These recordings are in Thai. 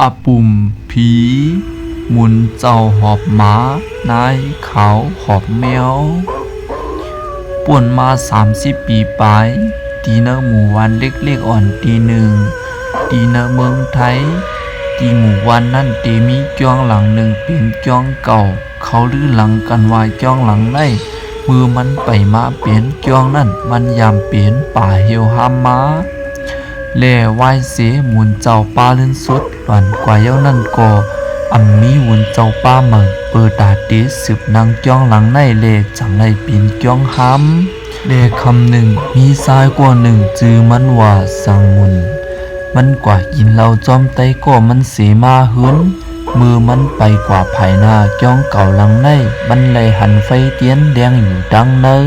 อาปุ่มผีหมุนเจ้าหอบหมานายขาวหอบแมวป่วนมา30 ปีไปตีเนอหมู่วันเล็กๆอ่อนตีหนึ่งตีเนอเมืองไทยตีหมู่วันนั่นเตมีจ้องหลังหนึ่งเป็นจ้องเก่าเขาลือหลังกันว่าจ้องหลังได้มือมันไปมาเปลี่ยนจ้องนั่นมันยามเปลี่ยนป่าเหี่ยวห้ามมาแล่ไหวเสหมุนเจ้าป้าลื่นสุดหล่อนกว่าเย้านั่นก็มีหมุนเจ้าป้าเหมือเปิดตาตีสืบนางจ้องหลังในเลจังในปีนจ้องห้ำเลคำหนึ่งมีซ้ายกว่าหนึ่งจือมันว่าสังมุนมันกว่ายินเราจอมไตก็มันเสมาหืนมือมันไปกว่าภายหน้าจ้องเก่าหลังในมันเลยหันไฟเตียนแดงอยู่ดังเนื้อ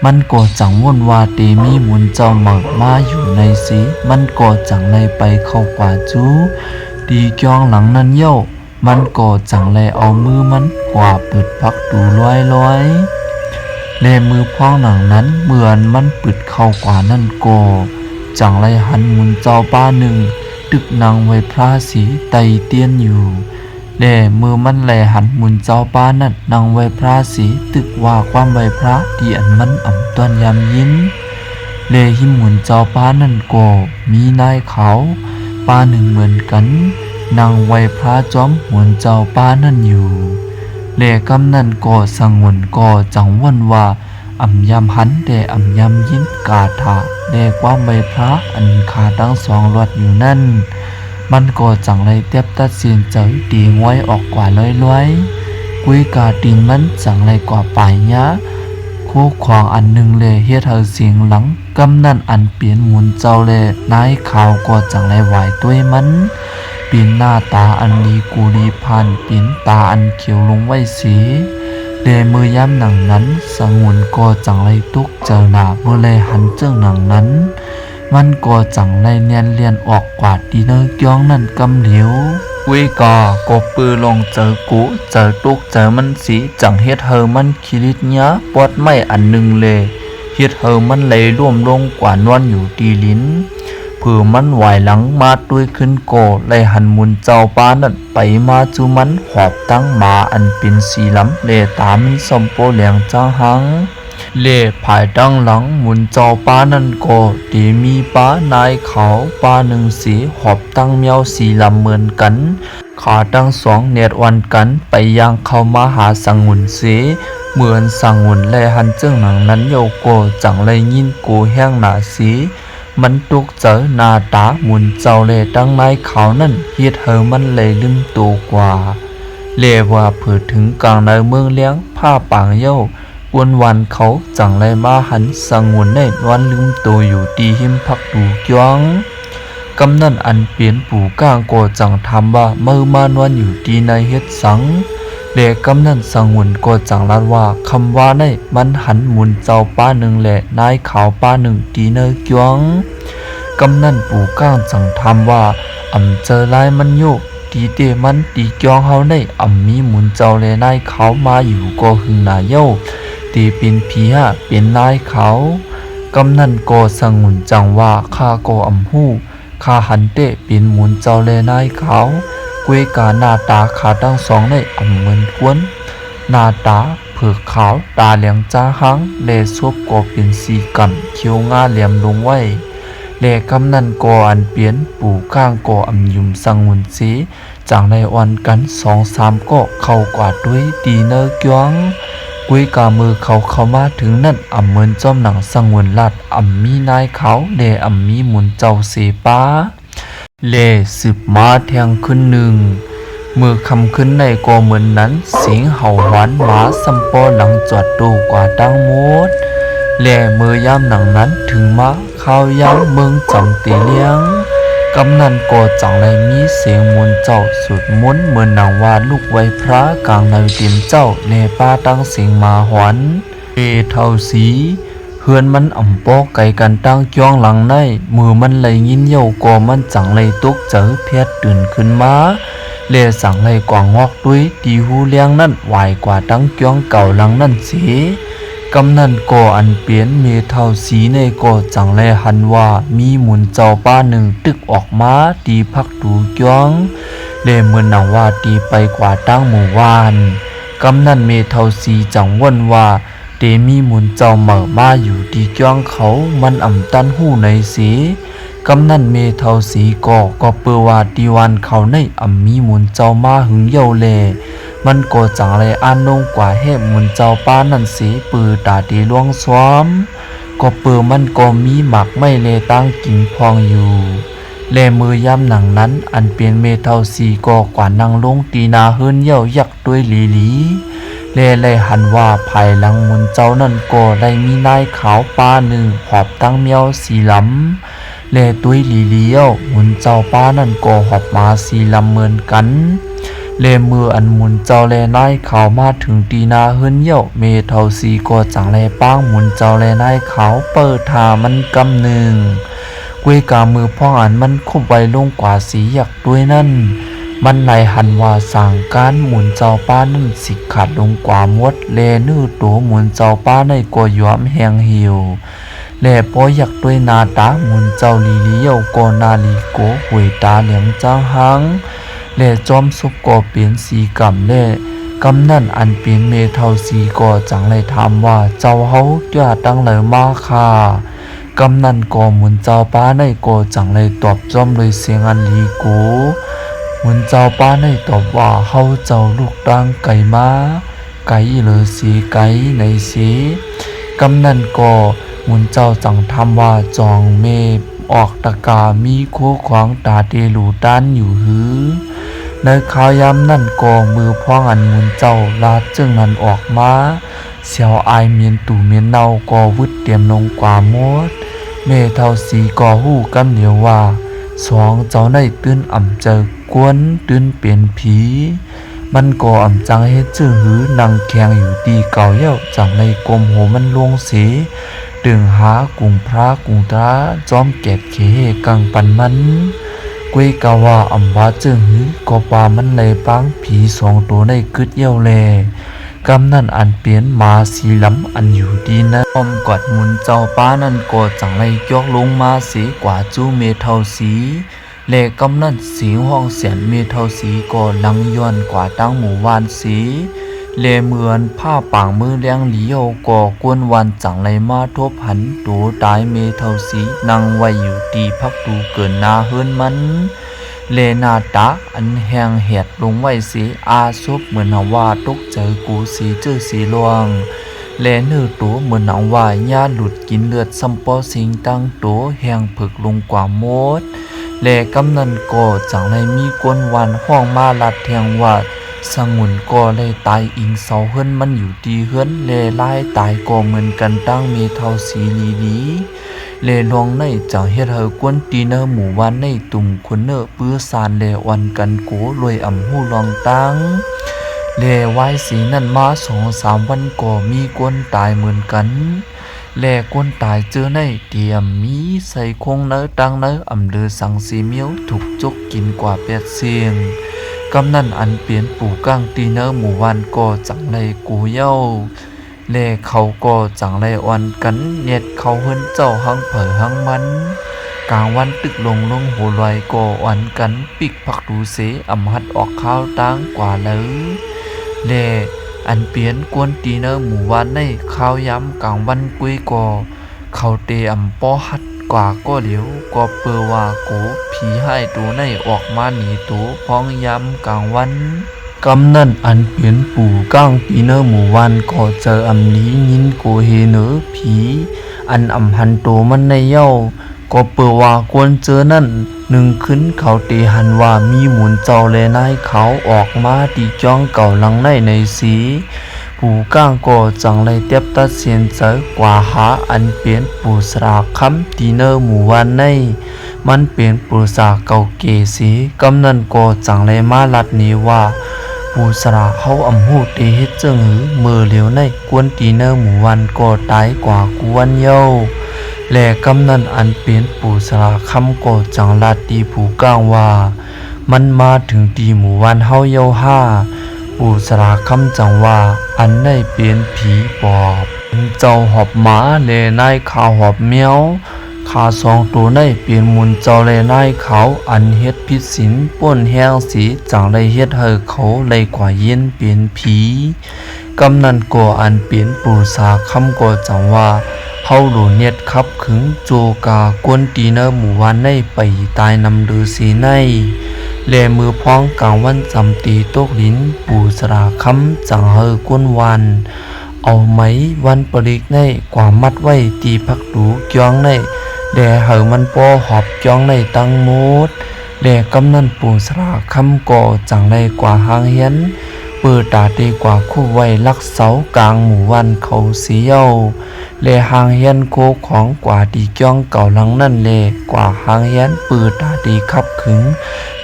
มันก็จังวุ่นว่าเตมีหมุนเจ้าหมากมาอยู่ในสีมันก็จังเลยไปเข้ากว่าจูดีจ้องหลังนั้นเย้ามันก็จังเลยเอามือมันกว่าเปิดพักดูลอยเลมือพ้องหนังนั้นเหมือนมันปิดเข้ากว่านั่นก็จังเลยหันหมุนเจ้าป้าหนึ่งตึกนางไว้พระสีไตเตียนอยู่แล่มือมันแลหันหมุนเจ้าป้านั่นนางไว้พระสีตึกว่าความไว้พระที่อันมันตอนยามยิ้มแล่หิมหมุนเจ้าป้านั่นก็มีนายเขาป้าหนึ่งเหมือนกันนางไว้พระจอมหมุนเจ้าป้านั่นอยู่แล่กำนั่นก็สังวนก็จังวันว่ายำหันแต่ยำยิ้มกาถาแด่ความไว้พระอันขาทั้งสองรอดอยู่นั่นมันก็จังเลยเต็บตัดสินใจตีงไว้ออกกว่าลอยกุยกาตินมันจังเลยกว่าป่ายยะคู่ขวางอันหนึ่งเลยเฮ็ดเธอเสียงหลังกำนั่นอันเปลี่ยนหมุนเจ้าเลยนายขาวก็จังเลยไหวตัวมันเปลี่ยนหน้าตาอันดีกูดีพันเปลี่ยนตาอันเขียวลงไว้สีเดมือย้ำหนังนั้นสงวนก็จังเลยตุกเจอหน้าเมื่อเลยหันเจ้าหนังนั้นมันก็จังเลยเลียนออกกว่าดีเนอร์ย้องนั่นกำเหลียววิกากบปือลงเจอกูเจอตุกเจอมันสีจังเฮ็ดเฮอมันคิริตเนี้ยปวดไม่อันหนึ่งเลยเฮ็ดเฮอมันเลยร่วมลงกว่านวนอยู่ตีลิ้นเผื่อมันไหวหลังมาด้วยขึ้นโกเลยหันมุนเจ้าป้านั่นไปมาจูมันหอบตั้งหมาอันเป็นสีล้ำเลตามีสมโปเหลียงจ้าหังเล่ภายดังหลังหมุนเจ้าป้านั่นก็ดีมีป้านายเขาป้าหนึ่งสีหอบตั้งเมียวสีลำเหมือนกันขาตั้งสองเนียดวันกันไปยังเข้ามาหาสังหุนสีเหมือนสังหุนและหันเจ้าหนังนั้นโยโกจังเลยยินกูแห้งหนาสีมันตุกเจอหน้าตาหมุนเจ้าเลยตั้งนายเขานั่นเฮ็ดเฮอมันเลยลืมตัวกว่าเล่ว่าเผื่อถึงกลางในเมืองเลี้ยงผ้าปางเย้าวันเขาจังเลยมาหันสังวนในวันลืมตัวอยู่ดีหิมพักดูจ้องกำนั่นอันเปลี่ยนปู่ก้างโกจังทำว่าเมื่อมานวันอยู่ดีในเฮ็ดสังเล่กำนั่นสังวนก็จังลัดว่าคำว่าในมันหันหมุนเจ้าป้าหนึ่งแหละนายขาวป้าหนึ่งดีเนอจ้องกำนั่นปู่ก้างจังทำว่าเจอลายมันโยกตีเตมันตีจ้องเฮาในมีหมุนเจ้าและนายขาวมาอยู่ก็หึงหนาเย้าตีเป็นผีฮะเป็นนายเขากำนันโกสงุนจังว่าข้าโกหู้ข้าหันเตะเป็นหมุนเจ้าเลนายเขากวยกาหน้าตาขาตั้งสองในเหมือนกวนหน้าตาเผือกขาวตาเหลียงจ้าหังเลซบโกเป็นสีกันเขียวงาเหลี่ยมลงไว้เลกำนันโกอันเปลี่ยนปู่ข้างโกยุมสงุนสีจังในวันกัน2-3ก็เข้ากว่าด้วยดีเนอร์กวงกุยกามือเขามาถึงนั่นเหมือนจอมหนังสังวนลัดมีนายเขาเลมีหมุนเจ้าเสป้าเลสืบมาแทงขึ้นหนึ่งมือคำขึ้นในก็เหมือนนั้นเสียงเห่าหวานหมาสัมปอหลังจอดดูกว่าตั้งมดเลมือย่ำหนังนั้นถึงมาข้าวย้ำเมืองจำตีเลี้ยงกำนันโกจังเลยมีเสียงมนเจ้าสุดมุนเหมือนนางว่าลูกไว้พระกลางในเตียมเจ้าในป้าตั้งเสียงมาหวนเท่าสีเฮือนมันปอไก่กันตั้งจ้องหลังในมือมันเลยยินเย้าก็มันจังเลยตุกเจอเพียดตื่นขึ้นมาเลสั่งเลยกว่างอกด้วยตีหูเลี้ยงนั่นไหวกว่าตั้งจ้องเก่าหลังนั่นเสีย กำนันก่ออันเปลี่ยนเมเท่าสีในก่อจังแลหันว่ามีหมุนเจ้าป้าหนึ่งตึกออกมาตีพักดูจ้องเลเหมือนหนังว่าตีไปกว่าตั้งหมู่วานกำนันเมเท่าสีจังว่นว่าเตมีหมุนเจ้าเหม่อมาอยู่ตีจ้องเขามันอ่ำตันหู้ในสีกำนันเมเท่าสีก็เปือว่าตีวันเขาในอ่ำมีหมุนเจ้ามาหึงเย่าแลมันก็จังเลยอ่านลงกว่าเฮ็บหมุนเจ้าป้านั่นสีปือตาตีล่วงซ้อมก็เปือมันก็มีหมักไม่เลตั้งกินพองอยู่แลมือย่ำหนังนั้นอันเป็นเมเท่าสีก็กว่านั่งลงตีนาเฮิรนเย่ายักด้วยหลีเลยหันว่าภายหลังหมุนเจ้านั่นก็ได้มีนายขาวป้าหนึ่งหอบตั้งเมียวสีลำตุ้ยหลีเลี้ยวหมุนเจ้าป้านั่นก็หอบมาสีลำเหมือนกันมืออันหมุนเจ้านายขาวมาถึงตีนาเฮิรนเย่าเมเท่าสีก็จังป้างหมุนเจ้านายขาวเปิดทามันกำหนึ่งกวยกามือพ่องอันมันคุบไว้ลงกว่าสีหยักด้วยนั่นมันไหลหันว่าสั่งการหมุนเจ้าป้านั่นสิขาดลงกว่ามดนื้อตัวหมุนเจ้าป้าในก็ย้อมแหงหิวพออยากด้วยนาตาหมุนเจ้าลีเลี้ยวก็นาลีโกหวยตาเหลียงจางหังจอมสุกก็เปลี่ยนสีกำกำนั่นอันเปลี่ยนเมเท่าสีก็จังเลยถามว่าเจ้าเฮาจะตั้งเลยมาค่ะกำนั่นก็หมุนเจ้าป้าในก็จังเลยตอบจอมเลยเสียงอันลีโกหมุนเจ้าป้าในตอบว่าเฮาเจ้าลูกดังไก่มาไก่เลยสีไก่ในสีกำนั่นก็หมุนเจ้าจังทำว่าจองเมออกตะกามีคู่ขวางตาเตลูด้านอยู่หือในข่าวยามนั่นก็มือพ่องอันหมุนเจ้าลาดจึงนั้นออกมาเสียวอายเมียนตู่เมียนเนาก็วึดเตรียมลงกว่ามดเมเท่าสีก็หู้กำเดียวว่าสองเจ้าได้ตื่นอ่ำเจอกวนตื่นเปลี่ยนผีมันก็อ่ำจังเฮ็ดจื้อหือนั่งแข็งอยู่ตีเก่าเย้าจังในกลมโหมันลงสีดึงหากุงพระกุงตาจอมแกดเขกังปันมันกวยกาว่าอำว่าจึงหือก็ปามันเลยปังผีสองตัวในกึดเยี่ยวแลกำนั่นอันเปลี่ยนมาสีลำอันอยู่ดีนะอ้อมกอดหมุนเจ้าป้านั่นก็จังเลยยกลงมาสีกว่าจูเมเท่าสีกำนั่นสีห้องเสียนเมเท่าสีก็ลังย้อนกว่าตั้งหมู่วานสีเหมือนผ้าป่างมือเลี้ยงเหลียวก่อกวนวันจังไรมาทบหันตัวตายเมเท่าสีนั่งไว้อยู่ตีพักดูเกินนาเฮิรนมันนาตาอันแหงแหดลงไว้สีอาซุบเหมือนว่าตกใจกูสีจื้อสีลวงเนื้อตัวเหมือนว่าญาหลุดกินเลือดซัมปอสิงตั้งตัวแหงผึกลงกว่ามดกำนันก็จังไรมีกวนวันห้องมาลัดแทงว่าสงุนก็เลยตายอิงเสาเฮิรนมันอยู่ดีเฮิรนไล่ตายก็เหมือนกันตั้งมีเท่าสีลีลองในจังเฮ็ดเฮอกวนตีเนอหมู่วันในตุ่มคนเนอปื้อสารวันกันโกรวยอ่ำหูลองตั้งไว้สีนั่นมา2-3วันก็มีกวนตายเหมือนกันกวนตายเจอในเตรียมมีใส่คงเนอตั้งเนออ่ำเลือสังสีเมียวถูกจกกินกว่า8เสียงกำนั่นอันเปลี่ยนปู่ก้างตีเนอหมู่วันก็จังเลยกูเย้าเขาก็จังเลยอ่อนกันเน็ดเขาเฮิรนเจ้าหังเผอหังมันกลางวันตึกลงโหลอยก็อ่อนกันปิกผักดูเสอำหัดออกข้าวตั้งกว่าเลยอันเปลี่ยนกวนตีเนอหมู่วันในข้าวย้ำกลางวันกุ้ยก็เขาเตอำปอหัดกว่าก็เดี๋ยวก็เปือว่าโกผีให้ตัวในออกมาหนีตัวพ้องย้ำกลางวันกำนั่นอันเปลี่ยนปู่ก้างตีเนอหมู่วันก็เจออำนี้ยินโกเฮเนอผีอันอำหันโตมันในเย้าก็เปือว่ากวนเจอนั่นหนึ่งขึ้นเขาตีหันว่ามีหมุนเจ้านายเขาออกมาตีจ้องเก่าหลังในสีปู่ก้างก็จังเลยเตียบตัดเสียนเจอกว่าหาอันเปลี่ยนปู่สราคำตีเนอหมู่วันในมันเปลี่ยนปู่สาเก่าเกสีกำนั่นก็จังเลยมาลัดนี้ว่าปูสระเขาอำหูเตเฮ็ดจึงหือมือเหลียวในกวนตีเนอหมู่วันก็ตายกว่ากวนเย้ากำนันอันเปลี่ยนปูสระคำก็จังลาดตีผูก้างว่ามันมาถึงตีหมู่วันเฮาเย้า5ปูสระคำจังว่าอันได้เปลี่ยนผีปอบ เจ้าหอบหมาเลนายขาหอบแมวขาสองตัวในเปลี่ยนมุนเจ้าเลนายเขาอันเฮ็ดผิดศีลป่นแห้งสีจังเลยเฮ็ดให้เขาเลยกว่าเย็นเปลี่ยนผีกำนันก่ออันเปลี่ยนปูสาคำก่อจังว่าเฮาหลูเน็ดขับขึงโจกากวนตีเนอหมู่วันในไปตายนำลือสีในแลมือพ้องกลางวันจำตีตกลิ้นปูสราคำจังเฮอกวนวันเอาไหมวันปริกในกว่ามัดไว้ตีพักดูเกียงในแด่เหอมันปอหอบเกียงในตั้งโมดแด่กำนันปูสราคำก่อจังเลยกว่าหางเฮียนเปิดตาดีกว่าคู่ไว้ลักเสากลางหมู่วันเขาเสียวเลหางเฮียนโคของกว่าดีเกียงเก่าหลังนั่นเลกว่าหางเฮียนเปิดตาดีขับขึง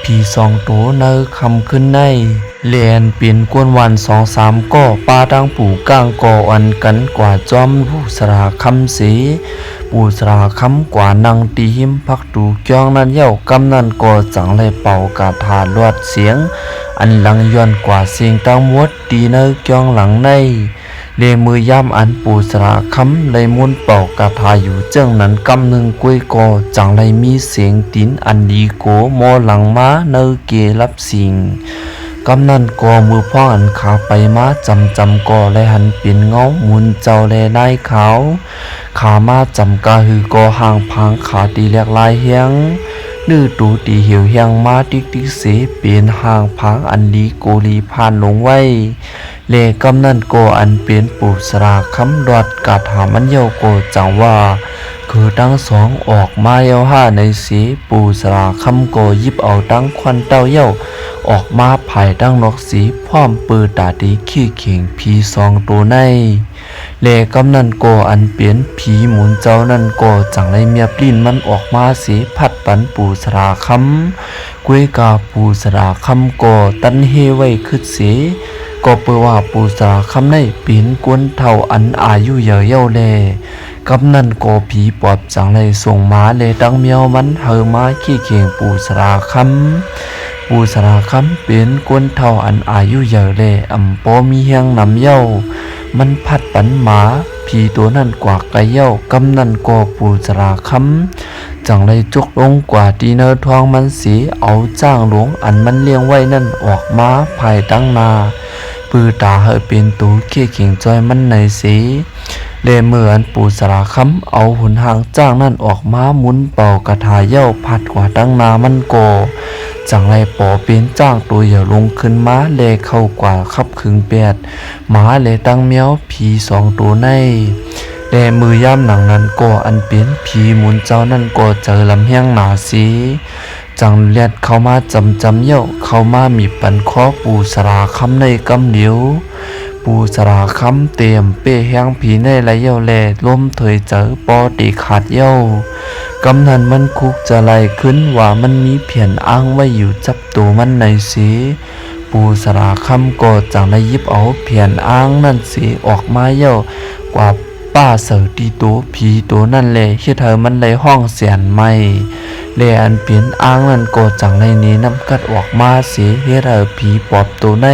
ผีสองตัวเนอคำขึ้นในเลียนเปลี่ยนกวนวันสองสามก่อป้าดังปู่ก้างก่ออันกันกว่าจอมผู้สราคำสีปู่สราคำกว่านังตีหิมพักดูเกียงนั้นเย้ากำนันก่อจังเลยเป่ากาถาลวดเสียงอันหลังย้อนกว่าเสียงตั้งมดตีเนอเกียงหลังในเลมือย่ำอันปูสราคำเลยมุนเป่ากาถาอยู่เจ้งนั้นกำหนึ่งกุ้ยกอจังเลยมีเสียงตินอันดีโกโมหลังม้าเนอเกรับสิ่งกำนันกอมือพ่ออันขาไปมาจำกอเลยหันเปลี่ยนเงาหมุนเจ้าแลนายขาวขามาจำกาหือกอห่างพังขาตีแหลกลายเฮียงดื้อตูตีเหี่ยวเฮียงมาติ๊กเสเปลี่ยนห่างพังอันลีโกลีผ่านลงไว้เลกำนันโกอันเปลี่ยนปูสราคำรอดกาถามันเยาโกจังว่าคือทั้งสองออกมาเยาห้าในสีปูสราคำโกยิบเอาตั้งควันเต้าเย้าออกมาภายตั้งนกสีพร้อมปืนตาดีขี้เข่งผีสองตัวในเลกำนันโกอันเปลี่ยนผีหมุนเจ้านั่นโกจังไรเมียบลิ้นมันออกมาสีพัดปันปูสราคำกุ้ยกาปูสราคำโกตันเฮไว้ขึ้นสีก็เปิดว่าปูสราคำในปีนกวนเท่าอันอายุเยอะเย้าแลกำนันโกผีปอบจังเลยส่งมาเลยตั้งเมียวมันเฮอมาขี้เข่งปูสราคำปูสราคำเป็นกวนเท่าอันอายุเยอะแลอำปอมีเฮียงนำเย้ามันพัดปันหมาผีตัวนั่นกว่าไกเย้ากำนันโกปูสราคำจังเลยจกลงกว่าตีเนอทองมันสีเอาจ้างหลวงอันมันเลี้ยงไว้นั่นออกมาภายตั้งนาปือตาเหอเป็นตูเขี้ยเข่งจอยมันในสีเลเมื่ออันปูสราคำเอาหุนหางจ้างนั่นออกมามุนเป่ากระทาเย้าพัดกว่าตั้งนามันโกจังไรปอเป็นจ้างตัวอย่าลงขึ้นมาเลเข้ากว่าขับขึงแปดหมาเลตั้งเมียวผีสองตัวในเลมือย่ำหนังนั้นก็อันเป็นผีหมุนเจ้านั่นก็เจอลำเฮียงหนาสีจังเลียดเข้ามาจำเย้าเข้ามามีปันข้อปูสราคำในกำเหลียวปูสราคำเตรียมเป้แห้งผีในไรเย้าแลล้มเถยเจอปอตีขาดเย้ากำนันมันคุกจะไล่ขึ้นว่ามันมีเพียนอ้างไว้อยู่จับตัวมันในสีปูสราคำก็จังได้ยิบเอาเพียนอ้างนั่นสีออกมาเย้ากว่าป้าเสือตีตัวผีตัวนั่นเลยเฮ็ดให้มันเลยห้องเสียนไม่เลอันเปลี่ยนอ้างนั่นก็จังในนี้น้ำกัดออกมาสีเฮ็ดให้ผีปอบตัวใน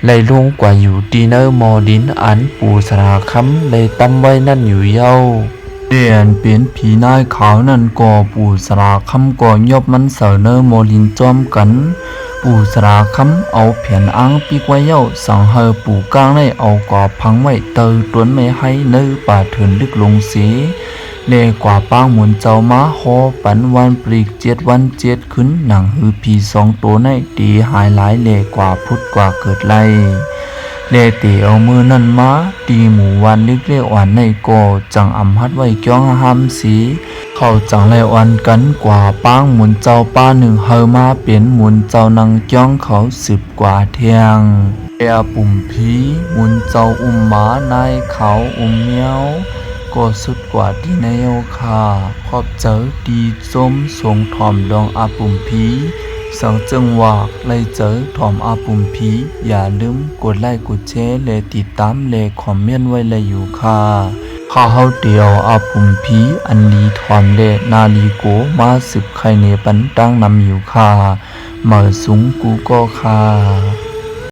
เลยลงกว่าอยู่ดีเนอร์มอดินอันปูสราคำเลยตั้มไว้นั่นอยู่เย้าเดียนเป็นผีนายขาวนั่นก่อปูสราคำก่อยบมันเสเนอโมลินจอมกันปูสราคำเอาเพียนอ้างปีกไว้เย้าสั่งเฮอปูกลางได้เอาก่อพังไว้เตอตวนไม่ให้เนื้อป่าเถื่อนลึกลงสีเลกว่าป้างหมุนเจ้ามาหอปันวันปลีก7 วัน7ขึ้นหนังหือผีสองตัวในตีหายหลายเลกว่าพุทธกว่าเกิดไล่เลตีเอามือนั่นมาตีหมู่วันลึกเลี้ยวอ่อนในโกจังอำฮัดไว้จ้องห้ามสีเข้าจังไล่อ่อนกันกว่าป้างหมุนเจ้าป้าหนึ่งเฮอมาเป็นหมุนเจ้านังจ้องเขา10 กว่าเทียงเอปุ่มผีหมุนเจ้าอุ้มหมานายเขาอุ้มเมียวก็สุดกว่าที่นายคาขอบเจอดีจมทรงถ่อมดองอาปุ่มผีสังจังหวะไล่เจอถ่อมอาปุ่มผีอย่าลืมกดไลค์กดแชร์และติดตามและคอมเมนต์ไว้เลยอยู่ค่ะข้าเฮาเดียวอาปุ่มผีอันลีถ่อมและนาลีโกมาสืบไข่เนปันตั้งนำอยู่ค่ะเมื่อสูงกูก็ค่ะ